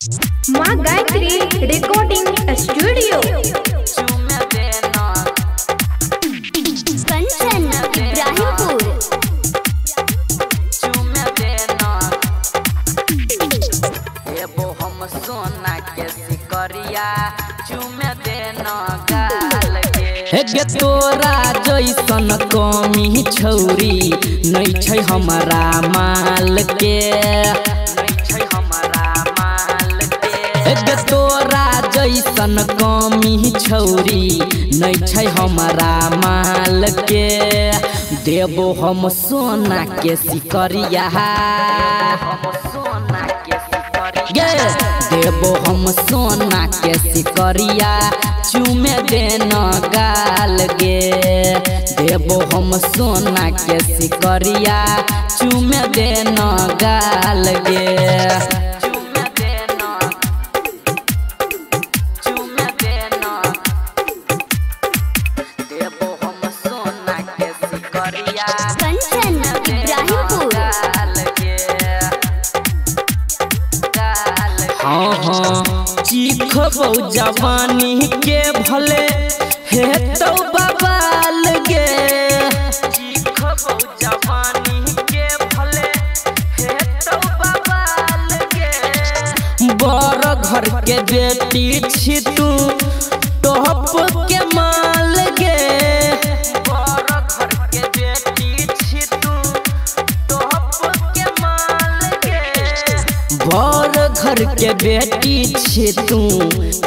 माँ Gayatri recording studio Kanchan Ibrahimpur. हम सोना के सिकरिया चुमे देना गाल के तोरा जैसन कमी छौरी नहीं छै हमारा माल के तोरा जैसन कमी छौरी नहीं छै हमारा माल के देबो हम सोना के सिकरिया देबो हम सोना के सिकरिया चुमे देना गाल गे देबो हम सोना के सिकरिया चुमे देना गाल गे चीखबो जवानी के भले हे तो बबाल गे चीखबो जवानी के भले हे तो बबाल गे बड़ घर के बेटी छी तू टॉप के माल गे बड़ घर के बेटी छी तू टॉप के माल गे बड़ घर के बेटी छी तू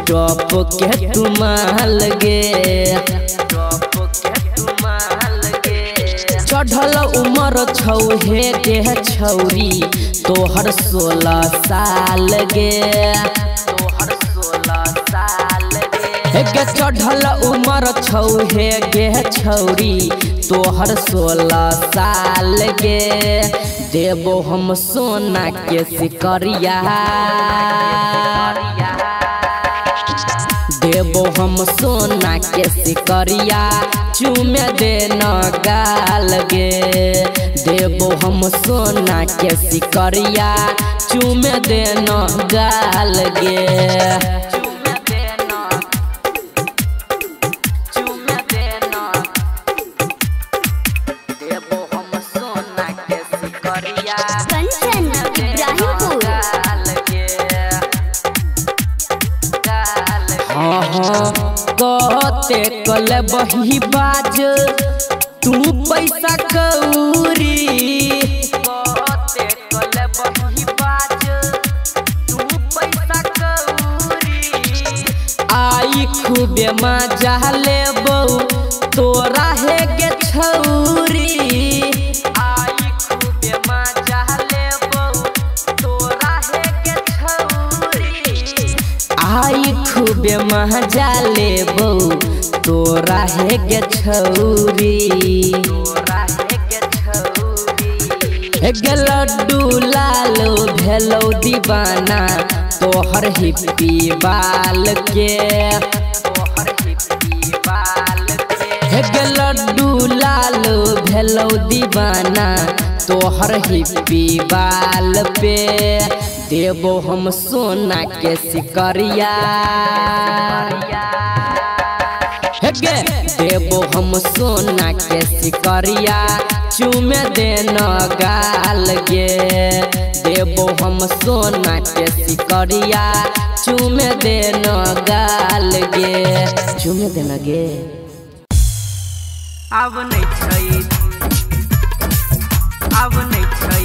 टॉप के तू माल गे चढ़ल उमर छौ हे के छौरी तोहर 16 साल गे तोहर 16 साल गे चढ़ल उमर छौ हे गे छौरी तोहर 16 साल गे देबो हम सोना के सिकरिया देबो हम सोना के सिकरिया चुमे देना गाल गे देबो हम सोना के सिकरिया चुमे देना गाल गे कहते कल बही बाज तू पैसा कौरी कहते कल बही बाज तू पैसा कौरी आई खूबे मजा लेबो तोरा हे गे छौरी आई खूबे मजा लेबो तोरा हे गे छौरी आई खूबे मजा लेबो तोरा हे गे छौरी गे लड्डू लालो भेलो दीवाना तोहर हिप्पी बाल के गे लड्डू लालो भेलो दीवाना तोहर हिप्पी बाल पे देबो हम सोना के सिकरिया गे देबो हम सोना के सिकरिया चुमे देना गाल गे देबो हम सोना के सिकरिया चुमे देना गाल गे चुमे देना गे अब नहीं छै अब नहीं छै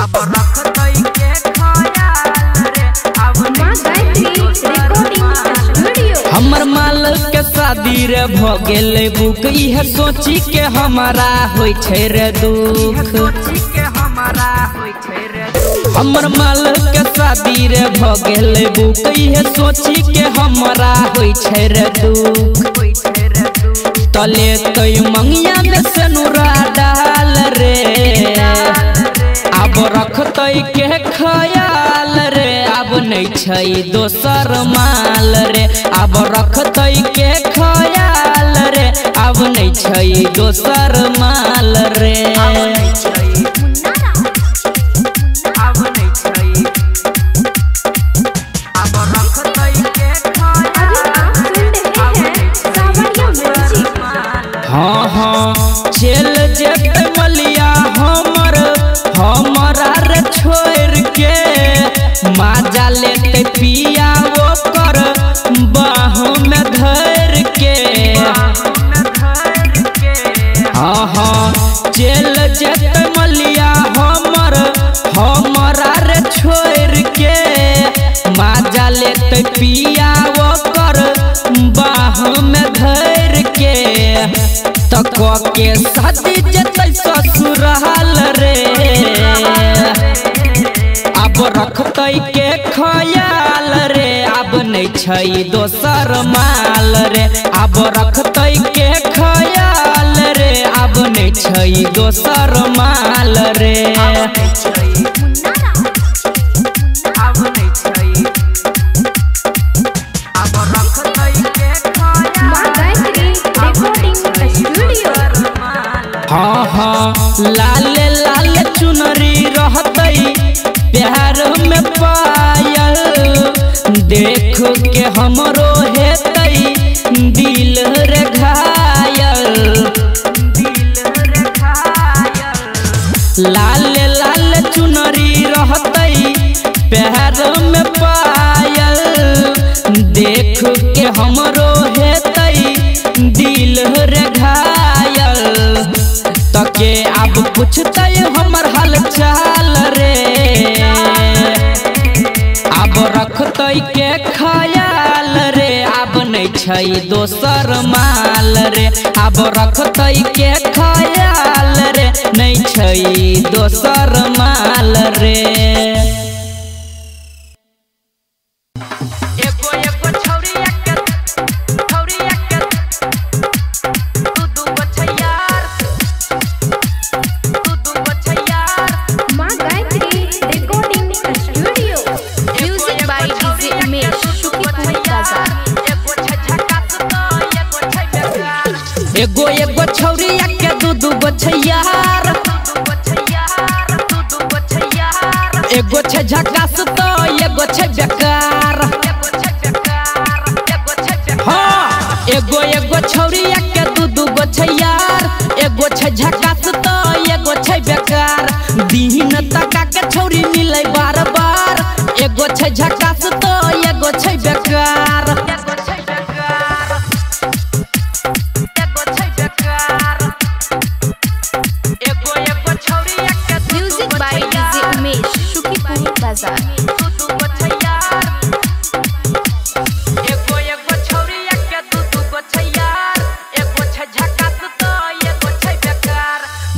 अब रख दई के खयाल रे अब माँ गायत्री रिकॉर्डिंग स्टूडियो। हमर माल के शादी रे भ गेलै बुक इहे सोची के हमारा होय छै रे दुख हमर माल के शादी रे भ गेलै बुक इहे सोची के हमारा होय छै रे दुख तले तै मंगिया में सनुरा डाल रे अब रखतै के खयाल रे अब नहीं छै दोसर माल रे अब रखतै के खयाल रे अब नहीं छै दोसर माल रे अब नहीं छै माजा लेते पिया वो कर बाहों में धर के हाँ हाँ चल जत मलिया हमरा रे छोड़ के माजा लेते पिया वो कर बाहों में धर के तक के शादी जतै ससुराल रे अब रखतै के ख्याल रे अब नहीं छै दोसर माल रे अब रखतै के ख्याल रे अब नहीं छै दोसर माल रे हाँ हाँ लाल लाल चुनरी रहतै प्यार में पायल देख के हमरो हेतै दिल रे घायल लाल लाल चुनरी रहतै प्यार में पायल देख के हमरो हेतै दिल रे घायल तके अब पूछते हमर हाल चाल रे अब रखतै के ख्याल रे अब नहीं छै दोसर माल रे अब रखतै के ख्याल रे नहीं छै दोसर माल रे एगो एगो छौरिया के दू दू गो छैयार एगो छै झकास तो एगो छै बेकार हाँ एगो एगो छौरिया के दू दू गो छैयार एगो छै झकास तो एगो छै बेकार दिन तका के छौरी मिलै बार बार एगो छै झकास तो एगो छै बेकार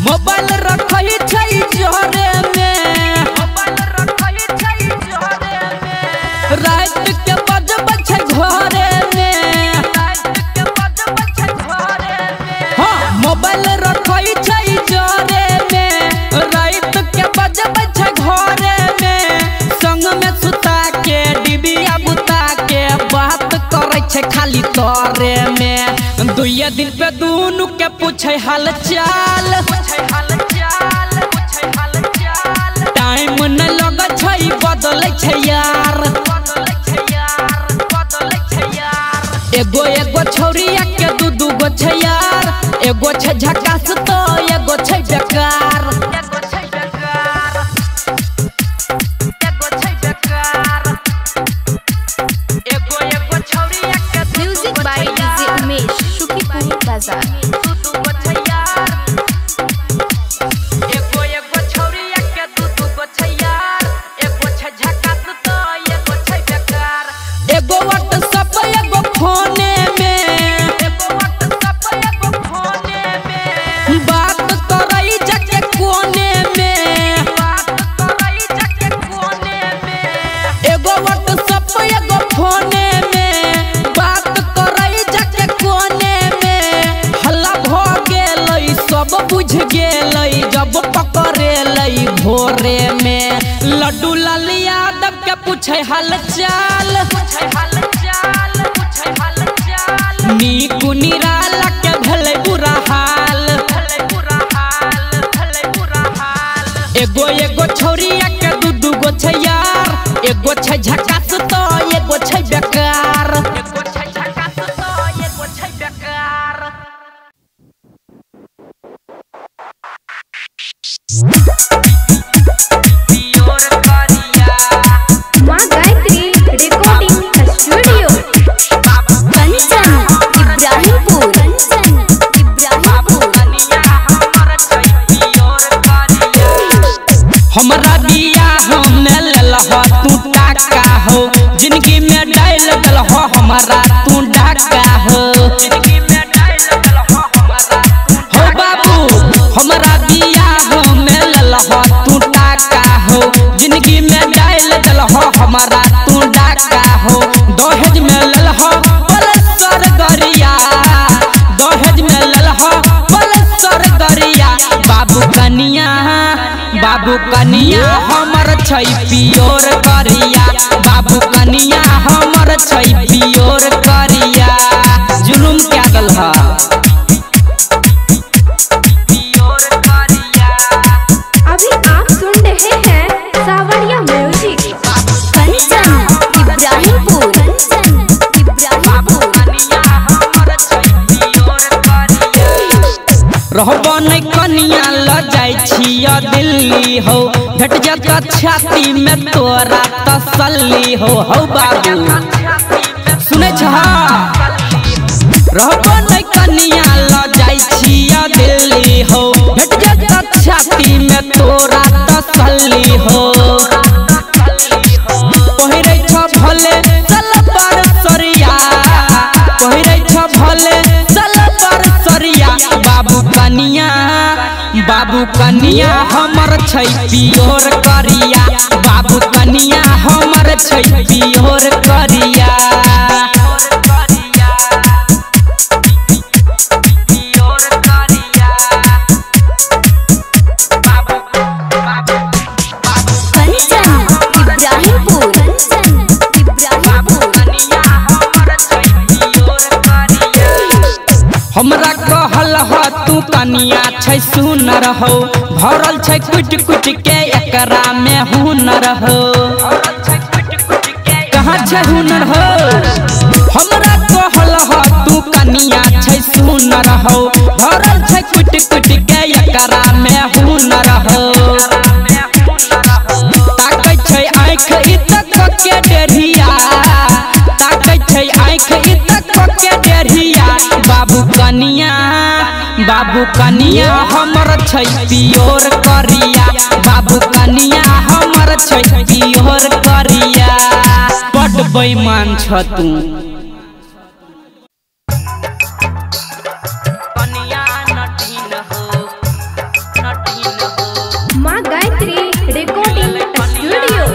मोबाइल रखै छै जोरे में रात के बजबै छै घरे में हाँ मोबाइल रखै छै जोरे में रात के बजबै छै घरे में संग में सुता के डिबिया बुता के बात करै छै खाली तोरे में दुइये दिन पे दुनू के पूछे हाल चाल टाइम न लगे छै बदलै छै यार एगो एगो छौरिया के दू दू गो छै यार एगो छै झकास तो एगो छै बेकार music by DJ Umesh Shukipur बाजार एगो व्हाट्सएप एगो फोने में बात करै जाके कोने में एगो व्हाट्सएप एगो फोने में बात करै जाके कोने में हल्ला भ गेलै सब बुझ गेलै जब पकड़ेलै भोरे में लड्डू लाल यादव के पूछे हाल चाल नीकू निराला के भेलै बुरा हाल एगो एगो छौरिया के दू दू गो छै यार एगो छै झकास तो एगो छै बेकार बियाह में ललह तू टाका हो जिंदगी में डाल दलह हमारा तू डाका हो बाबू हमारा बियाह में ललह तू टाका हो जिंदगी में डाल दलह हमारा तू डाका हो दहेज में ललह पलसर गरिया दहेज में ललह पलसर गरिया बाबू कनिया हमर छै पियोर करिया बाबू कनिया हमर छै पियोर करिया जुलुम क्या दल है अभी आप सुन रहे हैं सावरिया म्यूजिक कंचन इब्राहिमपुर रहबो नहीं कनिया ल जाय छिया दिल्ली हो घट जाता छाती में तोरा तसल्ली हो बाबू सुने छ रहबो नहीं कनिया ल जाय छिया दिल्ली हो घट जाता छाती में तोरा तसल्ली हो पहिरै छ भले चल पर सरिया पहिरै छ भले चल पर सरिया बाबू कनिया हमर छै पियोर करिया बाबू कनिया हमर छै पियोर करिया हमरा कहल ह तू कनिया छै सुनर हो भरल छै कुट कुट के एकरा में हुनर हो कहाँ छै हुनर हो हमरा कहल ह तू कनिया छै सुनर हो भरल छै कुट कुट के एकरा में हुनर हो ताकै छै आँख इतक के डेढ़िया ताकै छै आँख इतक के डेढ़िया बाबू कनिया हमर छै पियोर करिया बाबू कनिया हमर छै पियोर करिया बड़ बेईमान छ तू कनिया नटीन हो माँ गायत्री रिकॉर्डिंग स्टूडियो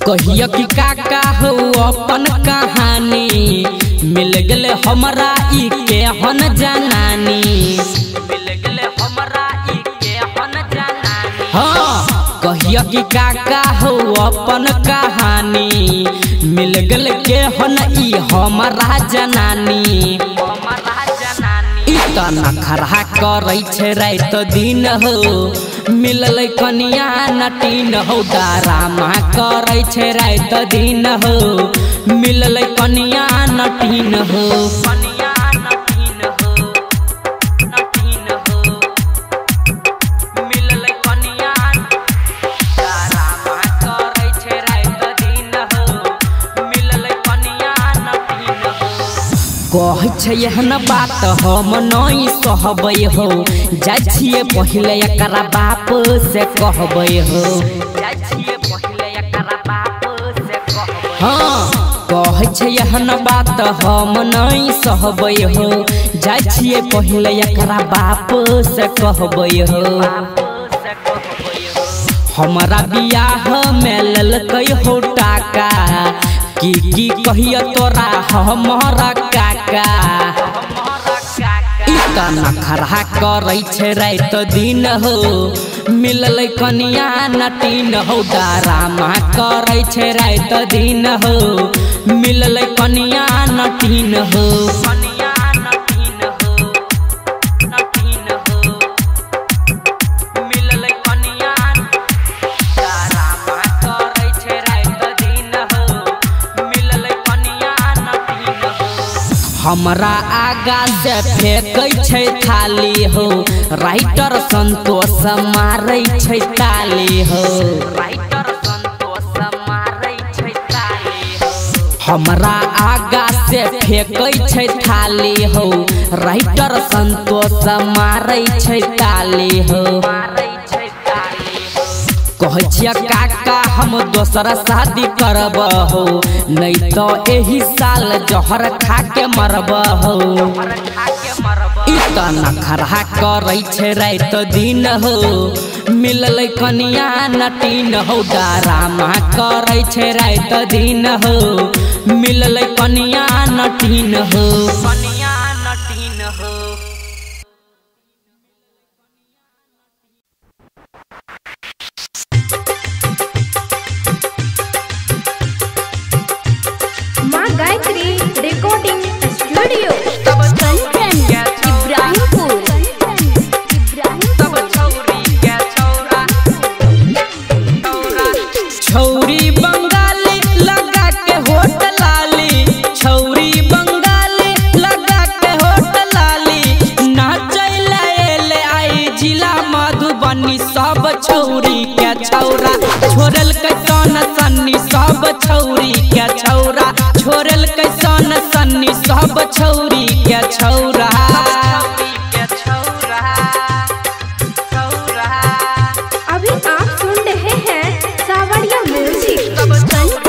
कहिया कि काका हो अपन कहानी मिल गले हमरा ई के हन जनानी मिल गले हमरा ई के हन जनानी हाँ कहिया कि काका हो अपन कहानी मिल गले के हन ई हमरा जनानी इतना खरा करै छै रात दिन हो मिलल कनिया नटीन हो डरामा करै छै रात दिन हो मिलल कनिया नटीन हो मिलल कनिया डरामा करै छै रात दिन हो मिलल कनिया नटीन हो कहै छै एहन बात हम नहीं सहबै हो जाइ छिए पहिले एकरा बाप से कहबै हो जाइ छिए पहिले एकरा बाप से कहबै हाँ कहै छै एहन बात हम नहीं सहबै हो जाइ छिए पहिले एकरा बाप से कहबै हो हमरा बियाह में ललकै हो टाका की कहिया तोरा हमारा काका इतना खरा करै छै रात दिन हो मिलल कनिया नटीन हो डरामा करै छै रात दिन हो मिलल कनिया नटीन हो हमरा आगा से फेंकै छै थाली हो राइटर संतोष मारै छै ताली हो राइटर संतोष मारै छै ताली हो हमरा आगा से फेंकै छै थाली हो राइटर संतोष मारै छै ताली हो कहै छिया काका हम दोसर शादी करब हो नहीं तो एही साल जहर खा के मरब हो इतना खरा करै छै रात दिन हो मिलल कनिया नटीन हो डरामा करै छै रात दिन हो मिलल कनिया नटीन हो माँ गायत्री रिकॉर्डिंग स्टूडियो इब्राहिमपुर। छौरी बंगाली लगा के होट लाली छौरी बंगाली लगा के होट लाली नाचैला एले आई जिला मधुबनी सब छौरी के छौरा छोड़ल कैसन सन्नी सब छौरी के छौरा छोड़ल कैसन सन्नी सब छौरी के छौरा अभी आप सुन रहे हैं सावरिया म्यूजिक इब्राहिमपुर।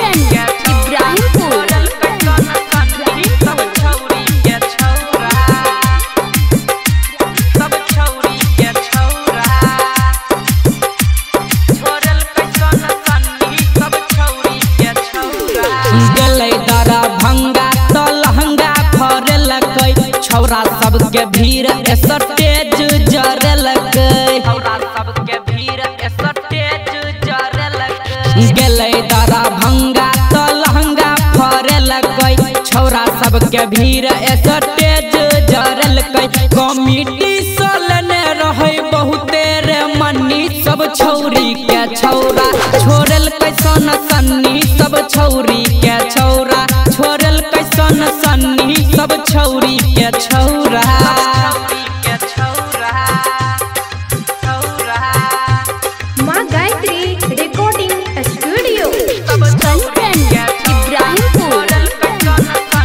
गेलै दरभंगा तो लहंगा फरलकै छौरा सबके भीड़ स्टेज जरलकै गेलै दरभंगा तो लहंगा फरलकै छौरा सबके भीड़ स्टेज जरलकै कमिटी सोलने रहे बहुते रे मन्नी सब छौरी के छौरा छोड़ल कैसन सन्नी सब छौरी के छौरा छोड़ल कैसन सन्नी सब छौरी के छौरा माँ गायत्री रिकॉर्डिंग स्टूडियो इब्राहिमपुर।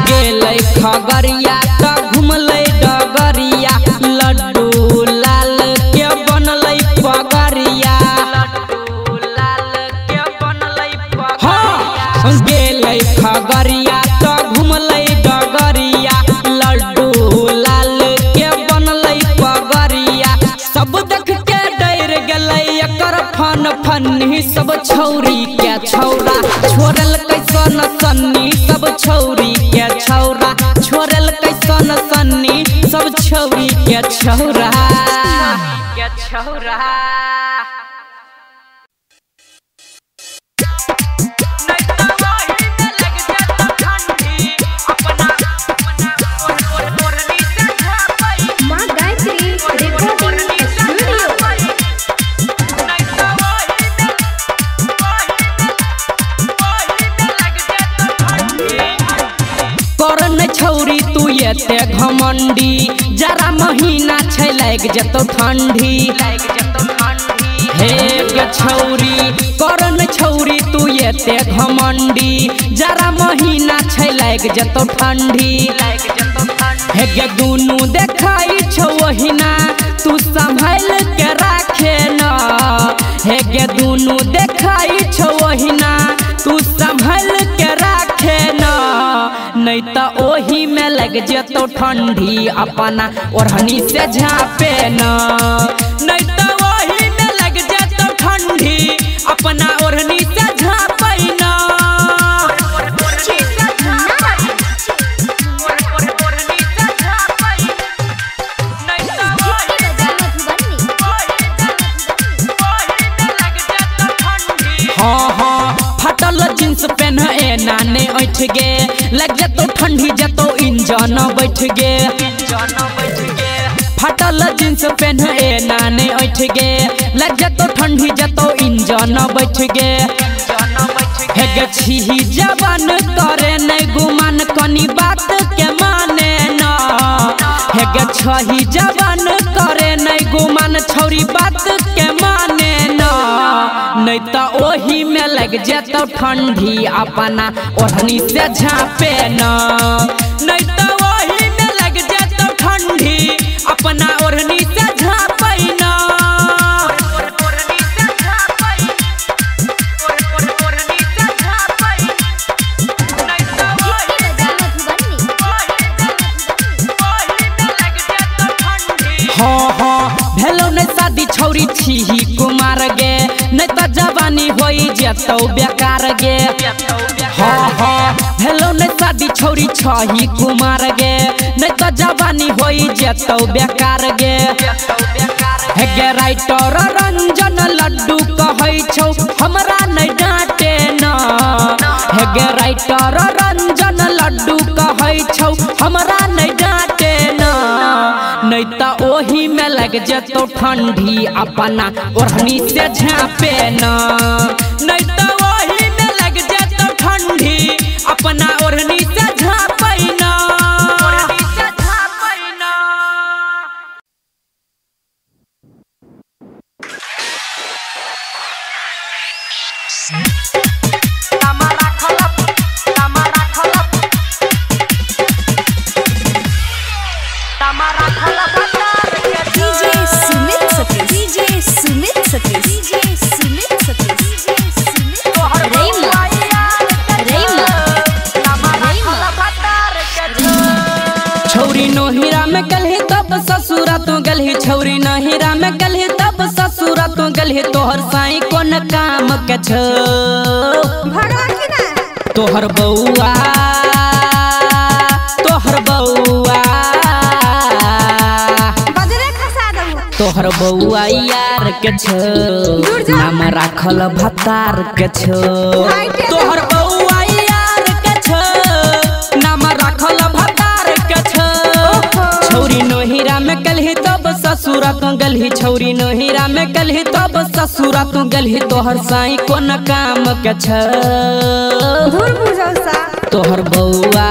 गेलै खगड़िया तो घुमलै डगरिया लड्डू लाल के बनलै पगड़िया हाँ गेलै खगड़िया तो घुमलै डगरिया लड्डू लाल के बनलै पगड़िया सब देख के डर गेलै एकर फन फन्नी सब छौरी के छौरा छोड़ल कैसन सन्नी सब छौरी के छौरा छोड़ल कैसन सन्नी सब छौरी के छौरा माँ गायत्री रिकॉर्डिंग स्टूडियो करन छौरी तू एते घमंडी जरा महीना छै लाग जतो ठंडी हे के छौरी करन छौरी तू एते घमंडी जरा महीना छै लाग जतो ठंडी हे गे दुनु देखाई छौ वहिना तू संभाल के राखे न हे गे दुनु देखाई छौ वहिना तू संभाल के राखे न नहीं तो ओही में लग जतो ठंडी अपना ओढ़नी से झापे न नहीं तो ओही में लग जतो ठंडी अपना ओढ़नी से झापे न हाँ हाँ फटल जींस पेन ए नाने ऐठ गे लग जतो ठंडी जतो इंजन बैठ गे फटल जींस पेन ए नाने ऐठ गे लग जतो ठंडी जतो इंजन बैठ गे हे गे छी जवान करे नहीं गुमान कनी बात के छही जवान करे नहीं गुमान छौरी बात के माने न नहीं तो ओही में लग जेतो ठंडी अपना ओढ़नी से झापे न नहीं तो ओही में लग जेतो ठंडी अपना ओढ़नी से झापे न भेलो नहीं शादी छौरी छी कुमार गे नहीं तो जवानी होई जेतो बेकार गे भेलो नहीं शादी छौरी छही कुमार गे नहीं तो जवानी होई जेतो बेकार गे हे राइटर रंजन लड्डू कहै छौ हमरा नहीं डांटे न हे राइटर रंजन लड्डू कहै छौ हमरा नहीं डांटे न नहीं तो ओही में लग जेतो ठंडी अपना ओढ़नी से झापे न नहीं तो ओही में लग जेतो ठंडी अपना ओढ़नी से झापे न छौरी नोहिरा में गलही तब ससुरा तू गलही छौरी नोहिरा में गलही तब ससुरा तू गलही तोहर साई कोन काम के छो तोहर बउआ तोहर बउआ यार के छो नाम राखल भतार के छो तोहर बउआ यार के छो नाम राखल भतार के छो छौरी नोहिरा में गलही तब ससुरा तू गलही छौरी नोहिरा में गलही तब ससुरा तू गलही तोहर साई कोन काम के छो तोहर बउआ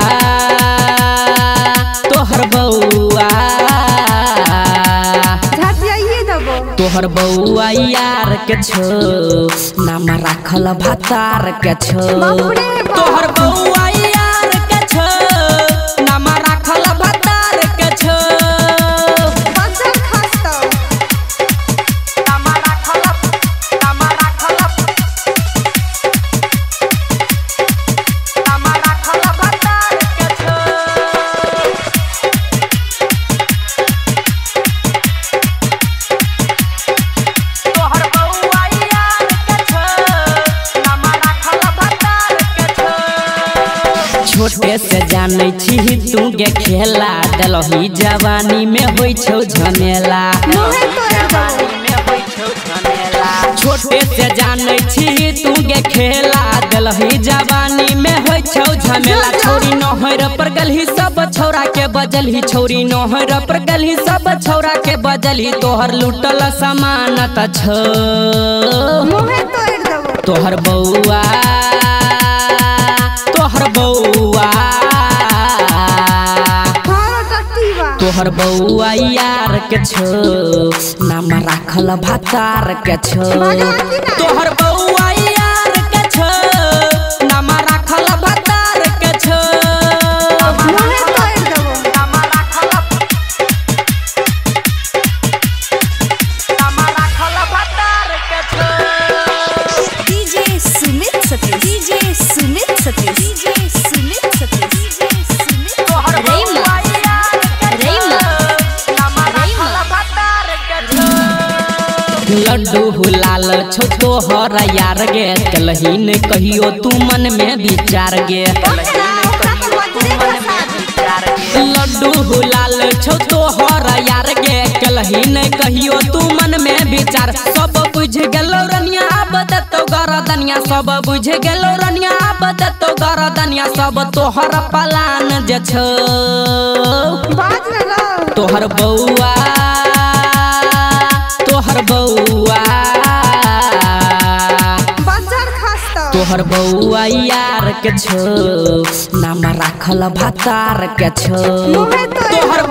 तोहर बउआ यार के छो नाम राखल भतार के छो तोहर बउआ यार के छो नाम राखल भतार के छो छोटे से जानै छी तू गे खेला दलही जवानी में होई छौ झमेला छोटे से जानै छी तू गे खेला दलही जवानी में होई छौ झमेला छौरी नोहर पर गलही सब छौरा के बजलही छौरी नोहर पर गलही सब छौरा के बजलही तोहर लूटल सामान त छौ तोहर बउआ तोहर बउआ यार के छो नाम राखल भतार के छो तोहर बउआ यार के छो नाम राखल भतार के छो लड्डू हुलाल छो तोहर यार गे कलही ने कहियो तू मन में विचार गे लड्डू हुलाल छो तोहर यार गे कलही ने कहियो तू मन में विचार सब बुझ गेलो रनिया बदतो गरदनिया सब बुझ गेलो रनिया बदतो गरदनिया सब तोहर पलान जे छो तोहर बउआ तोहर बउआ यार के छो नाम राखल भतार के छो तोहर